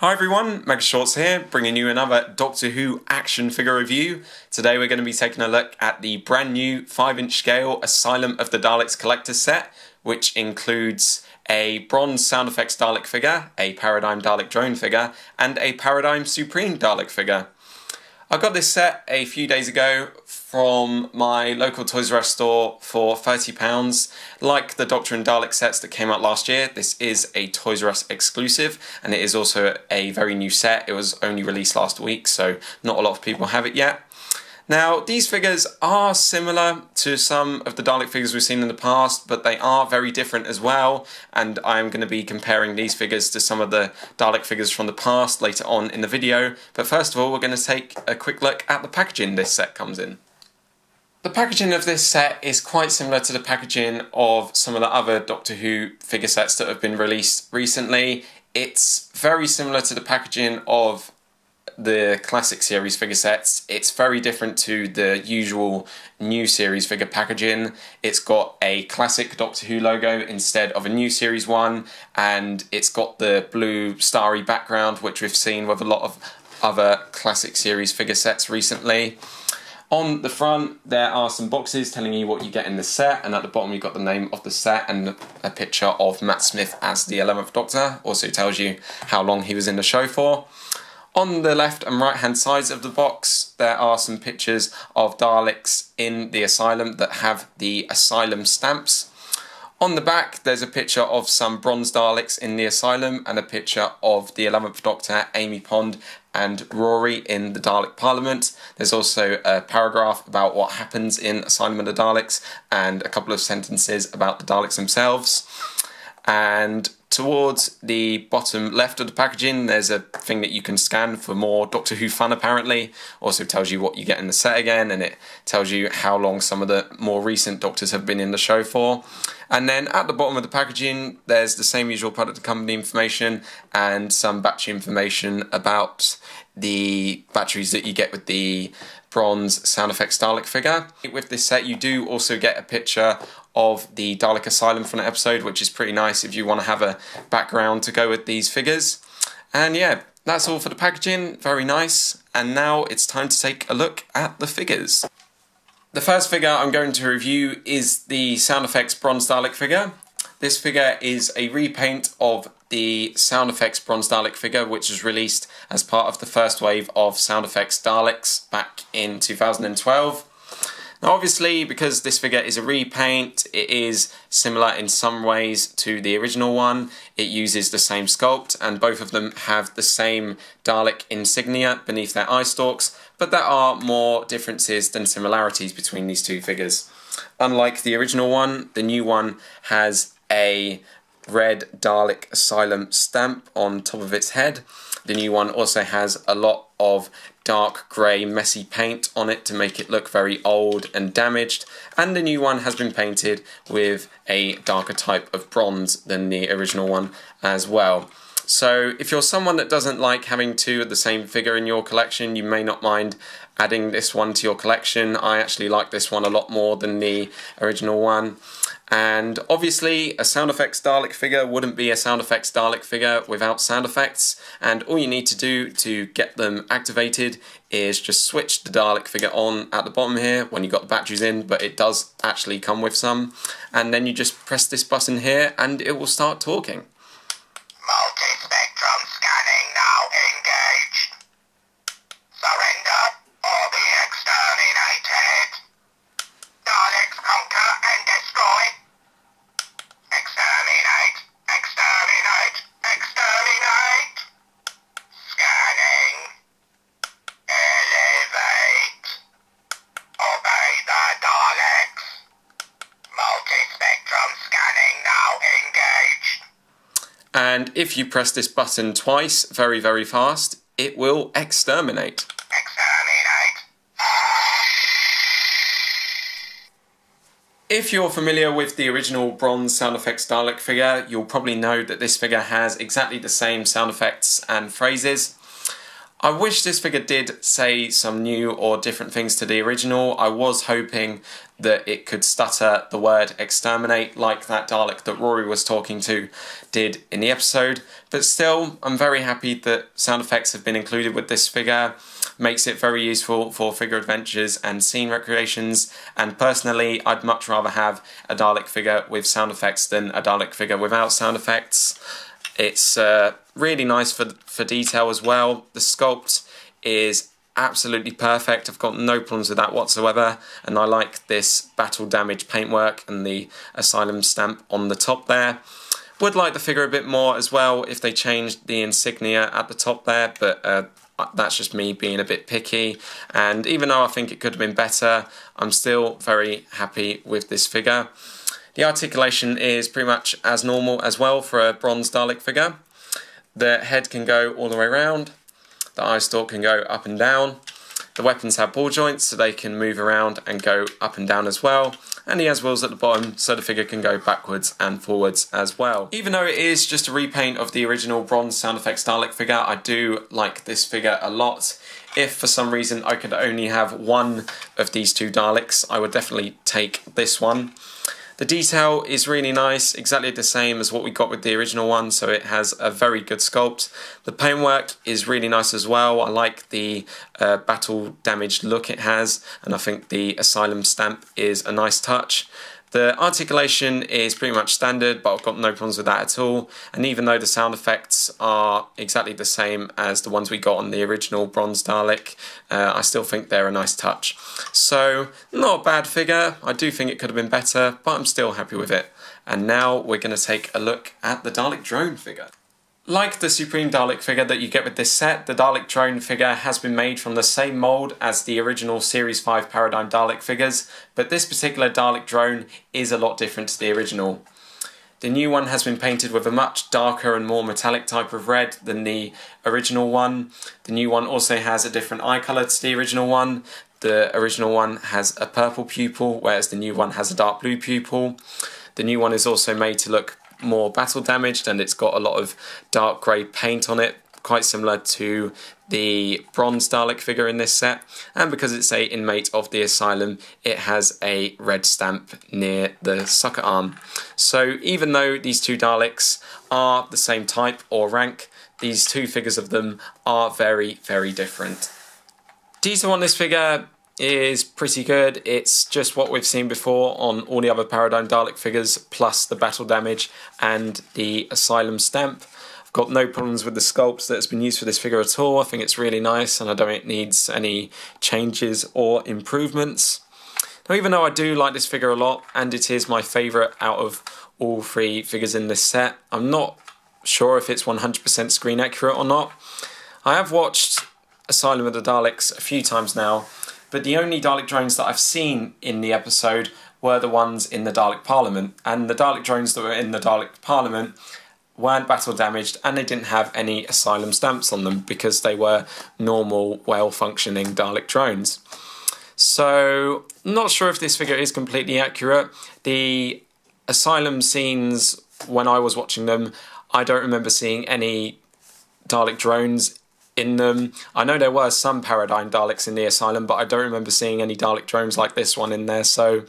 Hi everyone, Mega Shorts here, bringing you another Doctor Who action figure review. Today we're going to be taking a look at the brand new 5-inch scale Asylum of the Daleks collector's set, which includes a bronze Sound Effects Dalek figure, a Paradigm Dalek Drone figure, and a Paradigm Supreme Dalek figure. I got this set a few days ago from my local Toys R Us store for £30. Like the Doctor and Dalek sets that came out last year, this is a Toys R Us exclusive, and it is also a very new set. It was only released last week, so not a lot of people have it yet. Now, these figures are similar to some of the Dalek figures we've seen in the past, but they are very different as well, and I'm going to be comparing these figures to some of the Dalek figures from the past later on in the video. But first of all, we're going to take a quick look at the packaging this set comes in. The packaging of this set is quite similar to the packaging of some of the other Doctor Who figure sets that have been released recently. It's very similar to the packaging of the classic series figure sets. It's very different to the usual new series figure packaging. It's got a classic Doctor Who logo instead of a new series one, and it's got the blue starry background which we've seen with a lot of other classic series figure sets recently. On the front there are some boxes telling you what you get in the set, and at the bottom you've got the name of the set and a picture of Matt Smith as the 11th Doctor. Also tells you how long he was in the show for. On the left and right hand sides of the box there are some pictures of Daleks in the Asylum that have the Asylum stamps. On the back there's a picture of some bronze Daleks in the Asylum and a picture of the 11th Doctor, Amy Pond and Rory in the Dalek Parliament. There's also a paragraph about what happens in Asylum of the Daleks and a couple of sentences about the Daleks themselves. And towards the bottom left of the packaging there's a thing that you can scan for more Doctor Who fun apparently. Also tells you what you get in the set again, and it tells you how long some of the more recent Doctors have been in the show for. And then at the bottom of the packaging there's the same usual product and company information and some battery information about the batteries that you get with the bronze Sound Effects Dalek figure. With this set you do also get a picture of the Dalek Asylum from the episode, which is pretty nice if you want to have a background to go with these figures. And yeah, that's all for the packaging, very nice. And now it's time to take a look at the figures. The first figure I'm going to review is the Sound Effects Bronze Dalek figure. This figure is a repaint of the Sound Effects Bronze Dalek figure, which was released as part of the first wave of Sound Effects Daleks back in 2012. Now obviously, because this figure is a repaint, it is similar in some ways to the original one. It uses the same sculpt and both of them have the same Dalek insignia beneath their eye stalks, but there are more differences than similarities between these two figures. Unlike the original one, the new one has a red Dalek Asylum stamp on top of its head. The new one also has a lot of dark grey messy paint on it to make it look very old and damaged, and the new one has been painted with a darker type of bronze than the original one as well. So if you're someone that doesn't like having two of the same figure in your collection, you may not mind adding this one to your collection. I actually like this one a lot more than the original one. And obviously a Sound Effects Dalek figure wouldn't be a Sound Effects Dalek figure without sound effects, and all you need to do to get them activated is just switch the Dalek figure on at the bottom here when you've got the batteries in, but it does actually come with some, and then you just press this button here and it will start talking. Multi-spectrum scanning now engaged. Surrender or be exterminated. Daleks conquer and destroy. Exterminate, exterminate, exterminate. Scanning. Elevate. Obey the Daleks. Multi-spectrum scanning now engaged. And if you press this button twice, very, very fast, it will exterminate. If you're familiar with the original bronze Sound Effects Dalek figure, you'll probably know that this figure has exactly the same sound effects and phrases. I wish this figure did say some new or different things to the original. I was hoping that it could stutter the word exterminate like that Dalek that Rory was talking to did in the episode, but still I'm very happy that sound effects have been included with this figure. Makes it very useful for figure adventures and scene recreations, and personally I'd much rather have a Dalek figure with sound effects than a Dalek figure without sound effects. It's really nice for detail as well. The sculpt is absolutely perfect. I've got no problems with that whatsoever, and I like this battle damage paintwork and the Asylum stamp on the top there. Would like the figure a bit more as well if they changed the insignia at the top there, but that's just me being a bit picky, and even though I think it could have been better, I'm still very happy with this figure. The articulation is pretty much as normal as well for a bronze Dalek figure. The head can go all the way around, the eye stalk can go up and down, the weapons have ball joints so they can move around and go up and down as well, and he has wheels at the bottom so the figure can go backwards and forwards as well. Even though it is just a repaint of the original bronze Sound Effects Dalek figure, I do like this figure a lot. If for some reason I could only have one of these two Daleks, I would definitely take this one. The detail is really nice, exactly the same as what we got with the original one, so it has a very good sculpt. The paintwork is really nice as well. I like the battle damaged look it has, and I think the Asylum stamp is a nice touch. The articulation is pretty much standard, but I've got no problems with that at all. And even though the sound effects are exactly the same as the ones we got on the original bronze Dalek, I still think they're a nice touch. So, not a bad figure. I do think it could have been better, but I'm still happy with it. And now we're going to take a look at the Dalek Drone figure. Like the Supreme Dalek figure that you get with this set, the Dalek Drone figure has been made from the same mould as the original Series 5 Paradigm Dalek figures, but this particular Dalek Drone is a lot different to the original. The new one has been painted with a much darker and more metallic type of red than the original one. The new one also has a different eye colour to the original one. The original one has a purple pupil, whereas the new one has a dark blue pupil. The new one is also made to look more battle damaged, and it's got a lot of dark grey paint on it, quite similar to the bronze Dalek figure in this set. And because it's an inmate of the Asylum, it has a red stamp near the sucker arm. So even though these two Daleks are the same type or rank, these two figures of them are very, very different. Detail on this figure is pretty good. It's just what we've seen before on all the other Paradigm Dalek figures, plus the battle damage and the Asylum stamp. I've got no problems with the sculpt that's been used for this figure at all. I think it's really nice, and I don't think it needs any changes or improvements. Now, even though I do like this figure a lot, and it is my favourite out of all three figures in this set, I'm not sure if it's 100% screen accurate or not. I have watched Asylum of the Daleks a few times now, but the only Dalek drones that I've seen in the episode were the ones in the Dalek Parliament, and the Dalek drones that were in the Dalek Parliament weren't battle damaged, and they didn't have any Asylum stamps on them because they were normal, well-functioning Dalek drones. So, not sure if this figure is completely accurate. The Asylum scenes, when I was watching them, I don't remember seeing any Dalek drones in them. I know there were some Paradigm Daleks in the Asylum, but I don't remember seeing any Dalek drones like this one in there. So,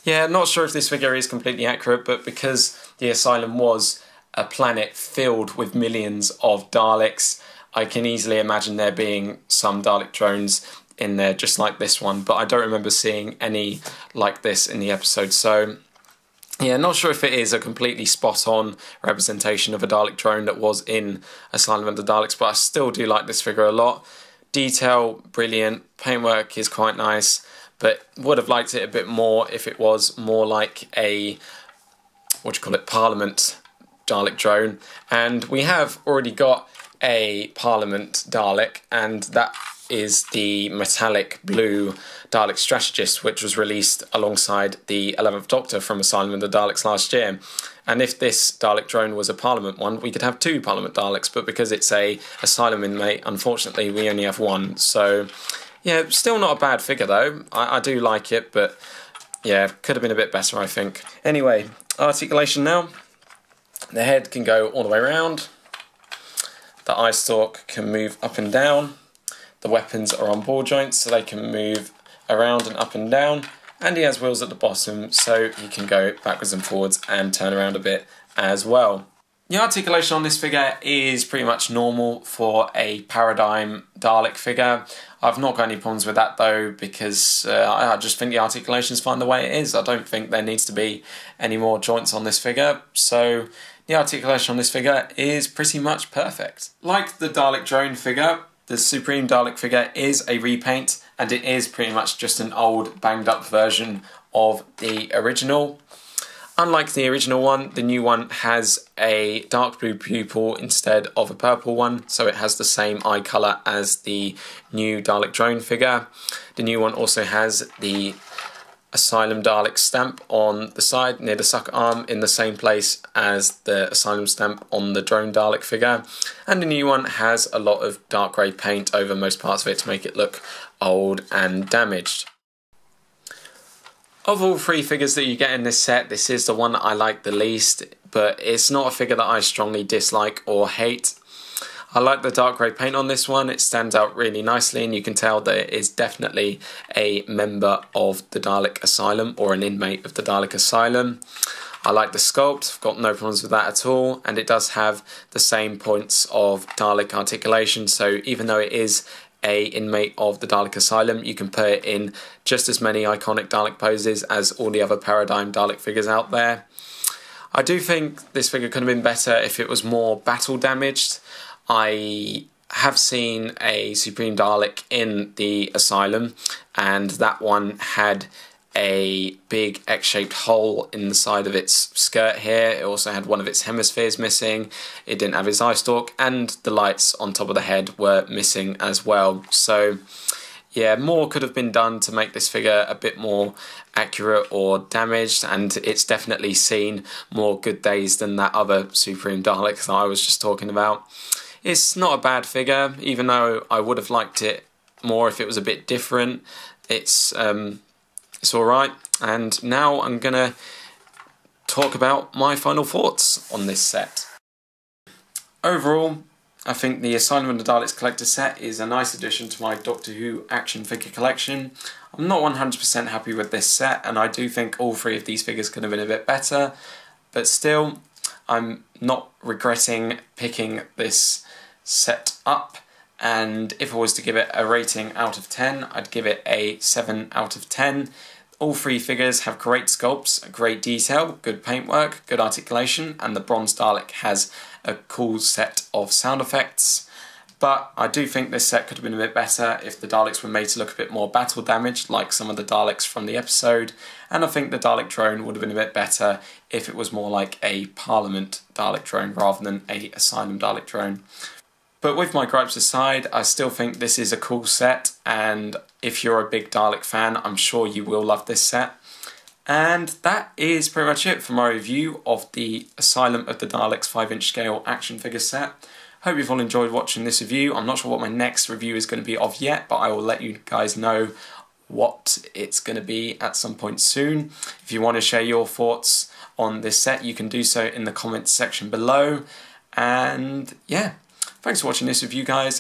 yeah, not sure if this figure is completely accurate, but because the Asylum was a planet filled with millions of Daleks, I can easily imagine there being some Dalek drones in there just like this one, but I don't remember seeing any like this in the episode. So, yeah, not sure if it is a completely spot-on representation of a Dalek drone that was in Asylum of the Daleks, but I still do like this figure a lot. Detail, brilliant. Paintwork is quite nice, but would have liked it a bit more if it was more like a, Parliament Dalek drone. And we have already got a Parliament Dalek, and that is the metallic blue Dalek Strategist, which was released alongside the 11th Doctor from Asylum of the Daleks last year. And if this Dalek drone was a Parliament one, we could have two Parliament Daleks, but because it's a Asylum inmate, unfortunately we only have one. So, yeah, still not a bad figure though. I do like it, but yeah, could have been a bit better, I think. Anyway, articulation now. The head can go all the way around. the eye stalk can move up and down. The weapons are on ball joints, so they can move around and up and down. And he has wheels at the bottom, so he can go backwards and forwards and turn around a bit as well. The articulation on this figure is pretty much normal for a Paradigm Dalek figure. I've not got any problems with that though, because I just think the articulation is fine the way it is. I don't think there needs to be any more joints on this figure, so the articulation on this figure is pretty much perfect. Like the Dalek Drone figure, the Supreme Dalek figure is a repaint, and it is pretty much just an old banged up version of the original. Unlike the original one, the new one has a dark blue pupil instead of a purple one, so it has the same eye colour as the new Dalek Drone figure. The new one also has the Asylum Dalek stamp on the side near the sucker arm in the same place as the Asylum stamp on the Drone Dalek figure, and the new one has a lot of dark grey paint over most parts of it to make it look old and damaged. Of all three figures that you get in this set, this is the one that I like the least, but it's not a figure that I strongly dislike or hate. I like the dark grey paint on this one. It stands out really nicely, and you can tell that it is definitely a member of the Dalek Asylum, or an inmate of the Dalek Asylum. I like the sculpt, I've got no problems with that at all, and it does have the same points of Dalek articulation, so even though it is a inmate of the Dalek Asylum, you can put it in just as many iconic Dalek poses as all the other Paradigm Dalek figures out there. I do think this figure could have been better if it was more battle damaged. I have seen a Supreme Dalek in the Asylum, and that one had a big X-shaped hole in the side of its skirt here. It also had one of its hemispheres missing. It didn't have its eye stalk, and the lights on top of the head were missing as well. So yeah, more could have been done to make this figure a bit more accurate or damaged, and it's definitely seen more good days than that other Supreme Dalek that I was just talking about. It's not a bad figure, even though I would have liked it more if it was a bit different. It's alright, and now I'm going to talk about my final thoughts on this set. Overall, I think the Asylum of the Daleks collector set is a nice addition to my Doctor Who action figure collection. I'm not 100% happy with this set, and I do think all three of these figures could have been a bit better, but still, I'm not regretting picking this set up. And if I was to give it a rating out of 10, I'd give it a 7 out of 10. All three figures have great sculpts, great detail, good paintwork, good articulation, and the Bronze Dalek has a cool set of sound effects. But I do think this set could have been a bit better if the Daleks were made to look a bit more battle damaged, like some of the Daleks from the episode, and I think the Dalek Drone would have been a bit better if it was more like a Parliament Dalek Drone rather than a Asylum Dalek Drone. But with my gripes aside, I still think this is a cool set, and if you're a big Dalek fan, I'm sure you will love this set. And that is pretty much it for my review of the Asylum of the Daleks 5-inch scale action figure set. Hope you've all enjoyed watching this review. I'm not sure what my next review is going to be of yet, but I will let you guys know what it's going to be at some point soon. If you want to share your thoughts on this set, you can do so in the comments section below. And yeah, thanks for watching this review, guys.